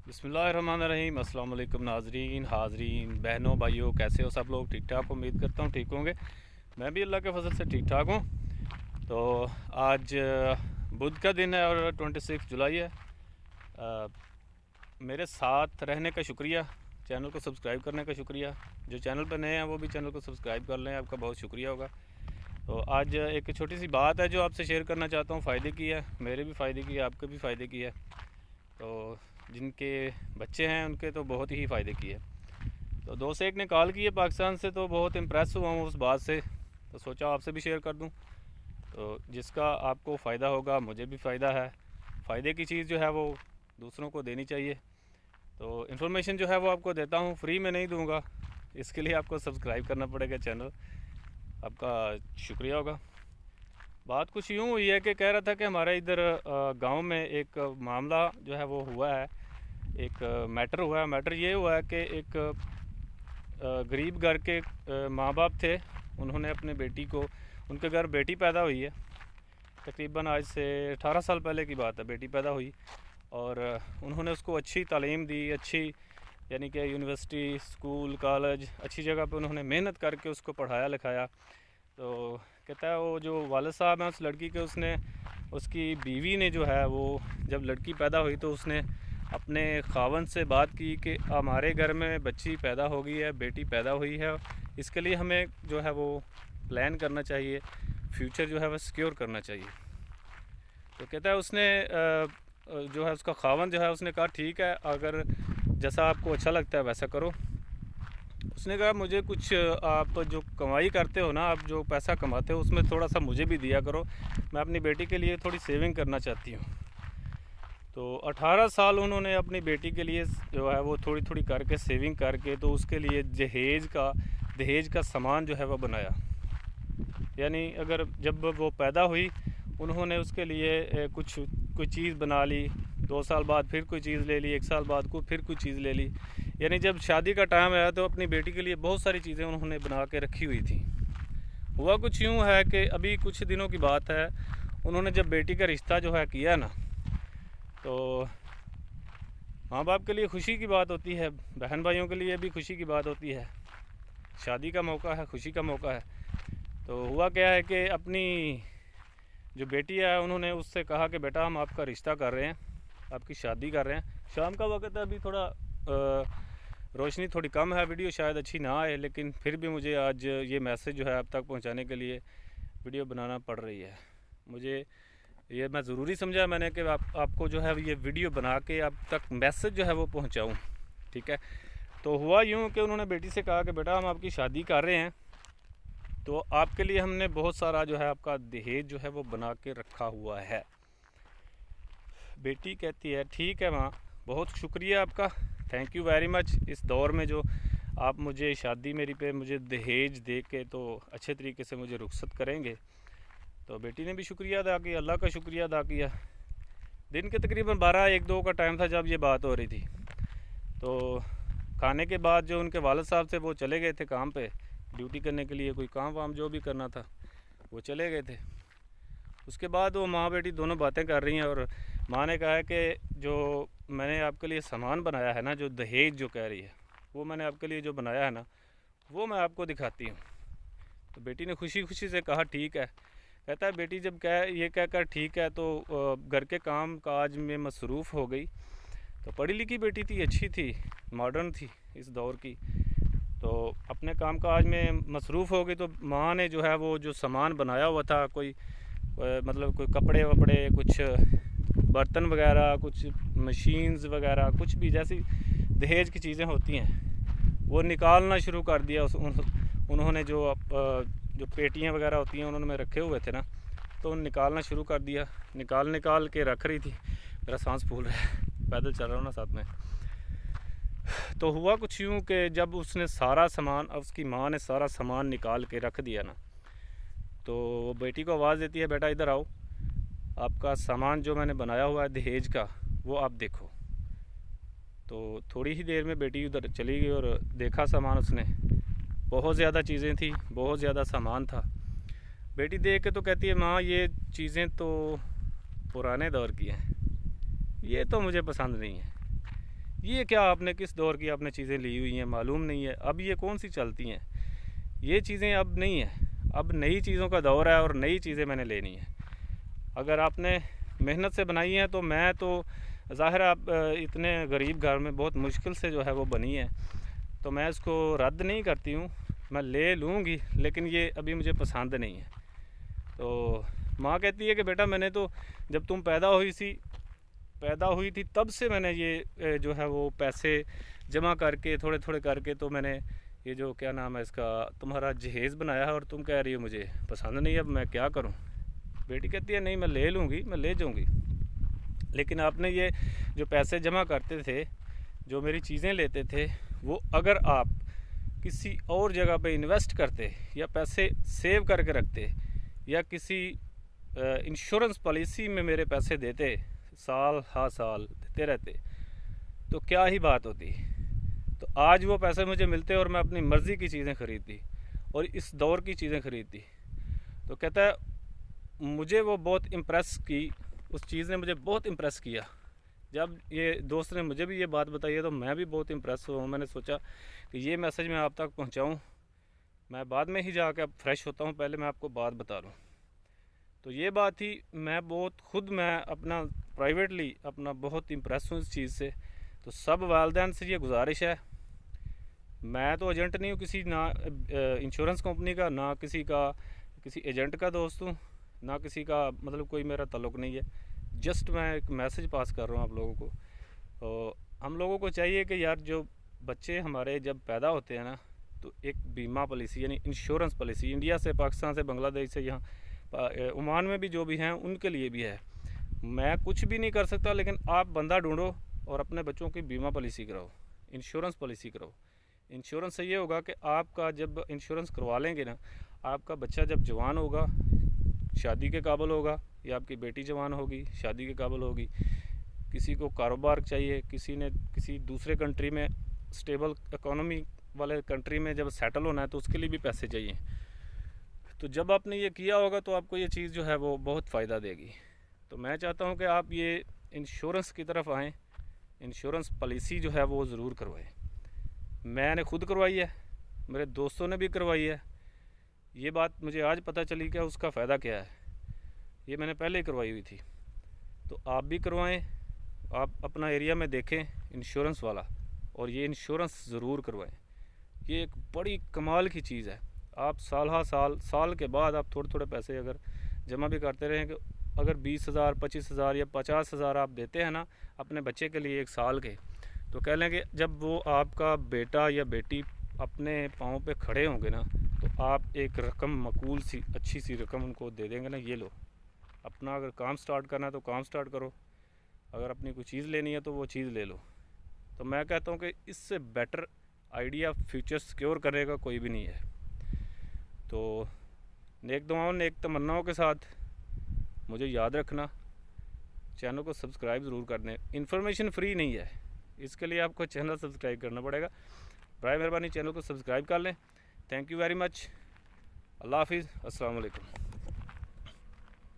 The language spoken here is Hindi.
बिस्मिल्लाहिर्रहमानिर्रहीम। अस्सलाम वालेकुम नाजरीन, हाजरीन, बहनों, भाइयों, कैसे हो सब लोग? ठीक ठाक, उम्मीद करता हूँ ठीक होंगे। मैं भी अल्लाह के फजल से ठीक ठाक हूँ। तो आज बुध का दिन है और 26 जुलाई है। मेरे साथ रहने का शुक्रिया, चैनल को सब्सक्राइब करने का शुक्रिया। जो चैनल पर नए हैं वो भी चैनल को सब्सक्राइब कर लें, आपका बहुत शुक्रिया होगा। तो आज एक छोटी सी बात है जो आपसे शेयर करना चाहता हूँ। फ़ायदे की है, मेरे भी फ़ायदे की है, आपके भी फ़ायदे की है। तो जिनके बच्चे हैं उनके तो बहुत ही फ़ायदे की है। तो दोस्त एक ने कॉल की है पाकिस्तान से, तो बहुत इम्प्रेस हुआ हूँ उस बात से, तो सोचा आपसे भी शेयर कर दूँ। तो जिसका आपको फ़ायदा होगा, मुझे भी फ़ायदा है। फ़ायदे की चीज़ जो है वो दूसरों को देनी चाहिए। तो इन्फॉर्मेशन जो है वो आपको देता हूँ, फ्री में नहीं दूँगा। इसके लिए आपको सब्सक्राइब करना पड़ेगा चैनल, आपका शुक्रिया होगा। बात कुछ यूँ हुई है कि कह रहा था कि हमारे इधर गांव में एक मामला जो है वो हुआ है, एक मैटर हुआ है। मैटर ये हुआ है कि एक गरीब घर के माँ बाप थे। उन्होंने अपने बेटी को, उनके घर बेटी पैदा हुई है, तकरीबन आज से 18 साल पहले की बात है। बेटी पैदा हुई और उन्होंने उसको अच्छी तालीम दी, अच्छी यानी कि यूनिवर्सिटी, स्कूल, कॉलेज, अच्छी जगह पे उन्होंने मेहनत करके उसको पढ़ाया लिखाया। तो कहता है वो जो वालिद साहब हैं उस लड़की के, उसने, उसकी बीवी ने जो है वो जब लड़की पैदा हुई तो उसने अपने खावंद से बात की कि हमारे घर में बच्ची पैदा हो गई है, बेटी पैदा हुई है, इसके लिए हमें जो है वो प्लान करना चाहिए, फ्यूचर जो है वो सिक्योर करना चाहिए। तो कहता है उसने जो है उसका खावंद जो है उसने कहा ठीक है, अगर जैसा आपको अच्छा लगता है वैसा करो। उसने कहा मुझे कुछ, आप जो कमाई करते हो ना, आप जो पैसा कमाते हो उसमें थोड़ा सा मुझे भी दिया करो, मैं अपनी बेटी के लिए थोड़ी सेविंग करना चाहती हूँ। तो 18 साल उन्होंने अपनी बेटी के लिए जो है वो थोड़ी थोड़ी करके सेविंग करके, तो उसके लिए दहेज का सामान जो है वो बनाया। यानी अगर जब वो पैदा हुई उन्होंने उसके लिए कुछ कोई चीज़ बना ली, 2 साल बाद फिर कोई चीज़ ले ली, 1 साल बाद को फिर कोई चीज़ ले ली। यानी जब शादी का टाइम आया तो अपनी बेटी के लिए बहुत सारी चीज़ें उन्होंने बना के रखी हुई थी। हुआ कुछ यूँ है कि अभी कुछ दिनों की बात है, उन्होंने जब बेटी का रिश्ता जो है किया ना, तो माँ बाप के लिए खुशी की बात होती है, बहन भाइयों के लिए भी खुशी की बात होती है। शादी का मौका है, खुशी का मौका है। तो हुआ क्या है कि अपनी जो बेटी है उन्होंने उससे कहा कि बेटा हम आपका रिश्ता कर रहे हैं, आपकी शादी कर रहे हैं। शाम का वक्त है, अभी थोड़ा रोशनी थोड़ी कम है, वीडियो शायद अच्छी ना आए, लेकिन फिर भी मुझे आज ये मैसेज जो है आप तक पहुंचाने के लिए वीडियो बनाना पड़ रही है। मुझे ये मैं ज़रूरी समझा मैंने कि आपको जो है ये वीडियो बना के आप तक मैसेज जो है वो पहुंचाऊं। ठीक है। तो हुआ यूँ कि उन्होंने बेटी से कहा कि बेटा हम आपकी शादी कर रहे हैं, तो आपके लिए हमने बहुत सारा जो है आपका दहेज जो है वो बना के रखा हुआ है। बेटी कहती है ठीक है माँ, बहुत शुक्रिया आपका, थैंक यू वेरी मच। इस दौर में जो आप मुझे शादी मेरी पे मुझे दहेज दे के तो अच्छे तरीके से मुझे रुखसत करेंगे। तो बेटी ने भी शुक्रिया अदा किया, अल्लाह का शुक्रिया अदा किया। दिन के तकरीबन 12-1-2 का टाइम था जब ये बात हो रही थी। तो खाने के बाद जो उनके वालिद साहब थे वो चले गए थे काम पे, ड्यूटी करने के लिए, कोई काम वाम जो भी करना था वो चले गए थे। उसके बाद वो माँ बेटी दोनों बातें कर रही हैं और माँ ने कहा है कि जो मैंने आपके लिए सामान बनाया है ना, जो दहेज जो कह रही है, वो मैंने आपके लिए जो बनाया है ना, वो मैं आपको दिखाती हूँ। तो बेटी ने खुशी खुशी से कहा ठीक है। कहता है बेटी जब ये कहकर ठीक है तो घर के काम काज में मसरूफ़ हो गई। तो पढ़ी लिखी बेटी थी, अच्छी थी, मॉडर्न थी इस दौर की। तो अपने काम काज में मसरूफ़ हो गई। तो माँ ने जो है वो जो सामान बनाया हुआ था, कोई मतलब कोई कपड़े वपड़े, कुछ बर्तन वगैरह, कुछ मशीन्स वगैरह, कुछ भी जैसी दहेज की चीज़ें होती हैं, वो निकालना शुरू कर दिया। उन्होंने जो पेटियाँ वगैरह होती हैं उन्होंने में रखे हुए थे ना, तो निकालना शुरू कर दिया। निकाल के रख रही थी। मेरा सांस फूल रहा है, पैदल चल रहा हूँ ना साथ में। तो हुआ कुछ यूँ कि जब उसने सारा सामान, उसकी माँ ने सारा सामान निकाल के रख दिया ना, तो वो बेटी को आवाज़ देती है बेटा इधर आओ, आपका सामान जो मैंने बनाया हुआ है दहेज का वो आप देखो। तो थोड़ी ही देर में बेटी उधर चली गई और देखा सामान उसने, बहुत ज़्यादा चीज़ें थी, बहुत ज़्यादा सामान था। बेटी देख के तो कहती है माँ ये चीज़ें तो पुराने दौर की हैं, ये तो मुझे पसंद नहीं है, ये क्या आपने किस दौर की आपने चीज़ें ली हुई हैं मालूम नहीं है, अब ये कौन सी चलती हैं, ये चीज़ें अब नहीं है। अब नई चीज़ों का दौर है और नई चीज़ें मैंने लेनी है। अगर आपने मेहनत से बनाई हैं तो मैं तो ज़ाहिर आप इतने गरीब घर में बहुत मुश्किल से जो है वो बनी है, तो मैं इसको रद्द नहीं करती हूँ, मैं ले लूँगी, लेकिन ये अभी मुझे पसंद नहीं है। तो माँ कहती है कि बेटा मैंने तो जब तुम पैदा हुई थी तब से मैंने ये जो है वो पैसे जमा करके थोड़े थोड़े करके तो मैंने ये जो क्या नाम है इसका तुम्हारा जहेज़ बनाया है, और तुम कह रही हो मुझे पसंद नहीं है, अब मैं क्या करूं। बेटी कहती है नहीं मैं ले लूँगी, मैं ले जाऊँगी, लेकिन आपने ये जो पैसे जमा करते थे, जो मेरी चीज़ें लेते थे, वो अगर आप किसी और जगह पे इन्वेस्ट करते या पैसे सेव करके रखते या किसी इंश्योरेंस पॉलिसी में मेरे पैसे देते, साल हाँ साल देते रहते, तो क्या ही बात होती। तो आज वो पैसे मुझे मिलते और मैं अपनी मर्ज़ी की चीज़ें ख़रीदती और इस दौर की चीज़ें ख़रीदती। तो कहता है मुझे वो बहुत इम्प्रेस की, उस चीज़ ने मुझे बहुत इम्प्रेस किया। जब ये दोस्त ने मुझे भी ये बात बताई है तो मैं भी बहुत इम्प्रेस हुआ। मैंने सोचा कि ये मैसेज मैं आप तक पहुंचाऊं। मैं बाद में ही जाकर अब फ्रेश होता हूं, पहले मैं आपको बात बता दूं। तो ये बात थी, मैं अपना प्राइवेटली अपना बहुत इम्प्रेस हूँ इस चीज़ से। तो सब वालिदैन से ये गुजारिश है, मैं तो एजेंट नहीं हूँ किसी, ना इंश्योरेंस कंपनी का, ना किसी एजेंट का दोस्त हूँ, ना किसी का मतलब कोई मेरा ताल्लुक़ नहीं है। जस्ट मैं एक मैसेज पास कर रहा हूँ आप लोगों को। तो हम लोगों को चाहिए कि यार जो बच्चे हमारे जब पैदा होते हैं ना, तो एक बीमा पॉलिसी यानी इंश्योरेंस पॉलिसी इंडिया से, पाकिस्तान से, बांग्लादेश से, यहाँ ओमान में भी जो भी हैं उनके लिए भी है। मैं कुछ भी नहीं कर सकता, लेकिन आप बंदा ढूंढो और अपने बच्चों की बीमा पॉलिसी कराओ, इंश्योरेंस पॉलिसी कराओ। इंश्योरेंस से ये होगा कि आपका जब इंश्योरेंस करवा लेंगे ना, आपका बच्चा जब जवान होगा, शादी के काबिल होगा, या आपकी बेटी जवान होगी, शादी के काबिल होगी, किसी को कारोबार चाहिए, किसी ने किसी दूसरे कंट्री में स्टेबल इकोनॉमी वाले कंट्री में जब सेटल होना है तो उसके लिए भी पैसे चाहिए। तो जब आपने ये किया होगा तो आपको ये चीज़ जो है वो बहुत फ़ायदा देगी। तो मैं चाहता हूँ कि आप ये इंश्योरेंस की तरफ आएँ, इंश्योरेंस पॉलिसी जो है वो ज़रूर करवाएं। मैंने खुद करवाई है, मेरे दोस्तों ने भी करवाई है। ये बात मुझे आज पता चली कि उसका फ़ायदा क्या है, ये मैंने पहले ही करवाई हुई थी। तो आप भी करवाएं, आप अपना एरिया में देखें इंश्योरेंस वाला, और ये इंश्योरेंस ज़रूर करवाएं। ये एक बड़ी कमाल की चीज़ है। आप साल के बाद आप थोड़े थोड़े पैसे अगर जमा भी करते रहें, कि अगर 20,000, 25,000 या 50,000 आप देते हैं ना अपने बच्चे के लिए एक साल के, तो कह लें कि जब वो आपका बेटा या बेटी अपने पाँव पे खड़े होंगे ना, तो आप एक रकम मकूल सी अच्छी सी रकम उनको दे देंगे ना, ये लो अपना अगर काम स्टार्ट करना है तो काम स्टार्ट करो, अगर अपनी कोई चीज़ लेनी है तो वो चीज़ ले लो। तो मैं कहता हूँ कि इससे बेटर आइडिया फ्यूचर सिक्योर करने का कोई भी नहीं है। तो नेक दुआओं नेक तमन्नाओं के साथ मुझे याद रखना, चैनल को सब्सक्राइब ज़रूर कर दें। इन्फॉर्मेशन फ्री नहीं है, इसके लिए आपको चैनल सब्सक्राइब करना पड़ेगा। बराए मेहरबानी चैनल को सब्सक्राइब कर लें। Thank you very much. अल्लाह हाफिज़, अस्सलाम वालेकुम।